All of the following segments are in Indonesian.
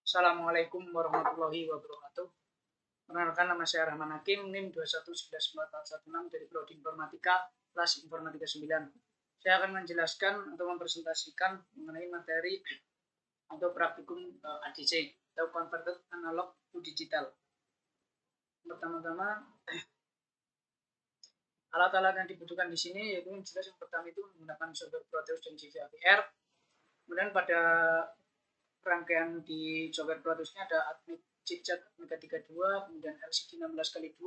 Assalamualaikum warahmatullahi wabarakatuh. Perkenalkan, nama saya Rahman Hakim, NIM 2114416 dari Prodi Informatika, kelas Informatika 9. Saya akan menjelaskan atau mempresentasikan mengenai materi atau praktikum ADC atau Converted Analog to Digital. Pertama-tama, alat-alat yang dibutuhkan di sini yaitu yang jelas yang pertama itu menggunakan software Proteus dan GVR. Kemudian pada rangkaian di software Proteusnya ada Admit chipset Mega 32, kemudian LCD 16x2,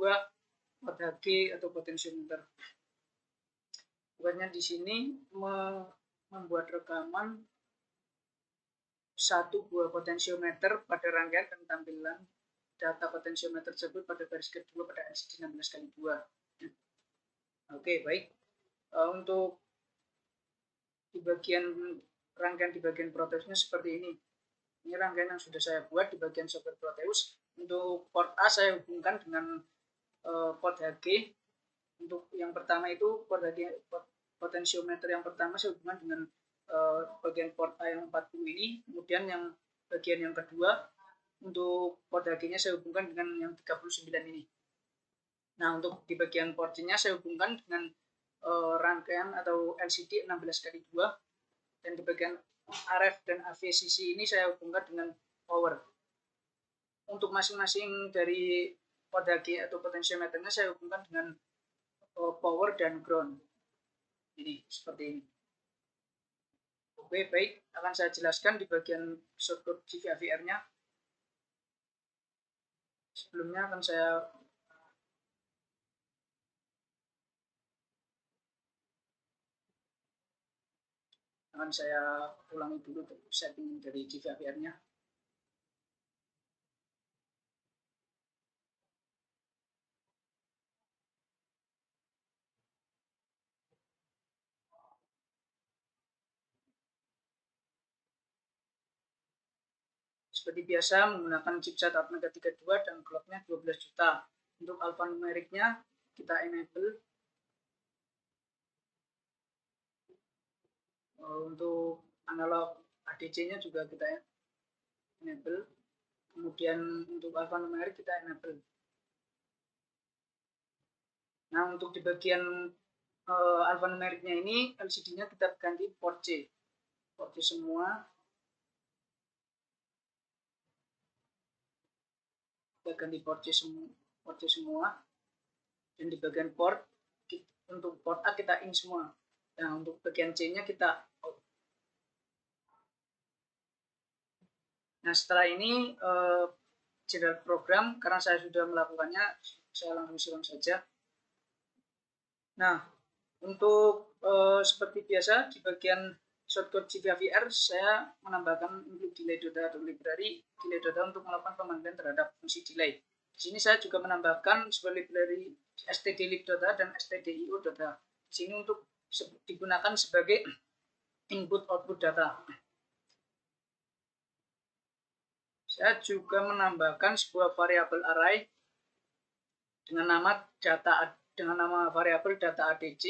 port HG atau potentiometer. Tugasnya di sini membuat rekaman satu buah potentiometer pada rangkaian dan tampilan data potentiometer tersebut pada garis kedua pada LCD 16x2. Oke, baik. Untuk di bagian rangkaian di bagian Proteusnya seperti ini. Ini rangkaian yang sudah saya buat di bagian software Proteus. Untuk port A saya hubungkan dengan port HG. Untuk yang pertama itu port HG, potentiometer yang pertama saya hubungkan dengan bagian port A yang 40 ini. Kemudian yang bagian yang kedua untuk port HG-nya saya hubungkan dengan yang 39 ini. Nah, untuk di bagian port C-nya saya hubungkan dengan rangkaian atau LCD 16x2, dan di bagian RF dan AVCC ini saya hubungkan dengan power. Untuk masing-masing dari port HG atau potentiometernya saya hubungkan dengan power dan ground. Ini seperti ini. Oke, baik, akan saya jelaskan di bagian shortcode GVR-nya. Sebelumnya akan saya ulangi dulu setting dari GVR-nya. Seperti biasa menggunakan chipset Atmega 32 dan clocknya 12 juta. Untuk alphanumericnya kita enable. Untuk analog ADC-nya juga kita enable. Kemudian untuk alphanumeric kita enable. Nah, untuk di bagian alphanumericnya ini LCD-nya kita ganti port C. Port C semua. Kita ganti port C semua. Dan di bagian port, untuk port A kita in semua. Nah, untuk bagian C-nya kita out. Nah, setelah ini general program, karena saya sudah melakukannya, saya langsung silang saja. Nah, untuk seperti biasa di bagian shortcode GVR saya menambahkan include delay data atau library delay data untuk melakukan pemanggilan terhadap fungsi delay. Di sini saya juga menambahkan sebuah library stdlib.data dan stdio.data. Di sini untuk digunakan sebagai input output data. Saya juga menambahkan sebuah variabel array dengan nama variabel data ADC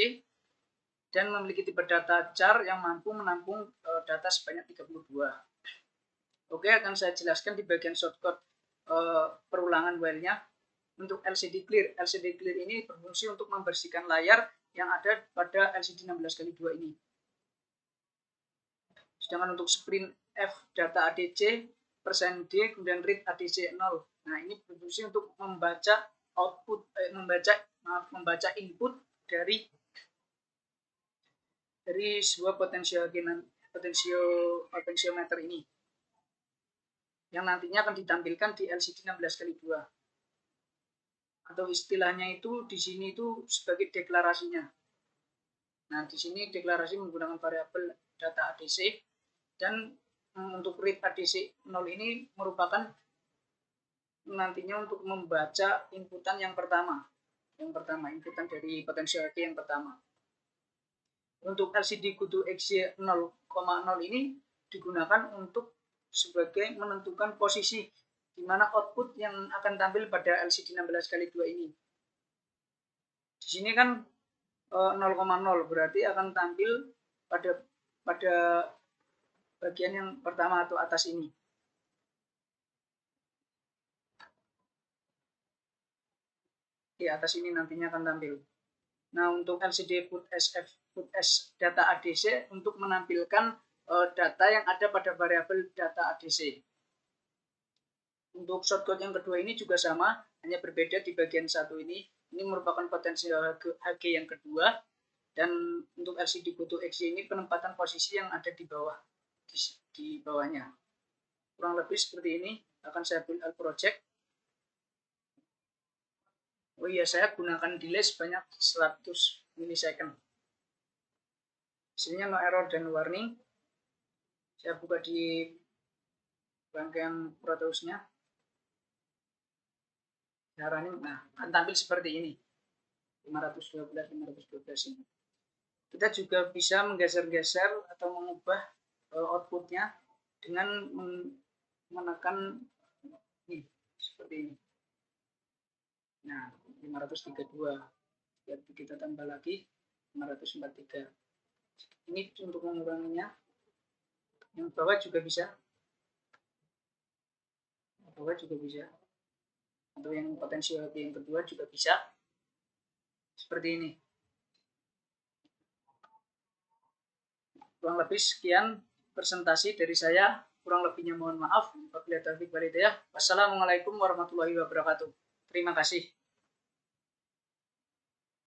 dan memiliki tipe data char yang mampu menampung data sebanyak 32. Oke, akan saya jelaskan di bagian shortcode perulangan while-nya. Untuk LCD clear. LCD clear ini berfungsi untuk membersihkan layar yang ada pada LCD 16x2 ini. Sedangkan untuk sprint F data ADC %D kemudian read ADC 0. Nah, ini berfungsi untuk membaca membaca input dari sebuah potentiometer ini yang nantinya akan ditampilkan di LCD 16x2. Atau istilahnya itu di sini itu sebagai deklarasinya. Nah, di sini deklarasi menggunakan variabel data ADC, dan untuk read ADC 0 ini merupakan nantinya untuk membaca inputan yang pertama. Inputan dari potensial yang pertama. Untuk LCD kudu XY 0,0 ini digunakan untuk sebagai menentukan posisi di mana output yang akan tampil pada LCD 16x2 ini. Di sini kan 0,0 berarti akan tampil pada bagian yang pertama atau atas ini. di atas ini nantinya akan tampil. Nah, untuk LCD footass data ADC untuk menampilkan data yang ada pada variabel data ADC. Untuk shortcode yang kedua ini juga sama, hanya berbeda di bagian satu ini. Ini merupakan potensial HG yang kedua, dan untuk LCD Goto XY ini penempatan posisi yang ada di bawah, di bawahnya. Kurang lebih seperti ini akan saya build out project. Oh iya, saya gunakan delay sebanyak 100 milisecond. Hasilnya no error dan warning. Saya buka di rangkaian Proteusnya. Nah, akan tampil seperti ini. 512 ini. Kita juga bisa menggeser-geser atau mengubah outputnya dengan menekan ini, seperti ini. Nah, 532. Kita tambah lagi 543. Ini untuk menguranginya. Yang bawah juga bisa. Bawah juga bisa. Atau yang potensial yang kedua juga bisa. Seperti ini. Kurang lebih sekian presentasi dari saya. Kurang lebihnya mohon maaf. Wabillahi taufiq wal hidayah. Wassalamualaikum warahmatullahi wabarakatuh. Terima kasih.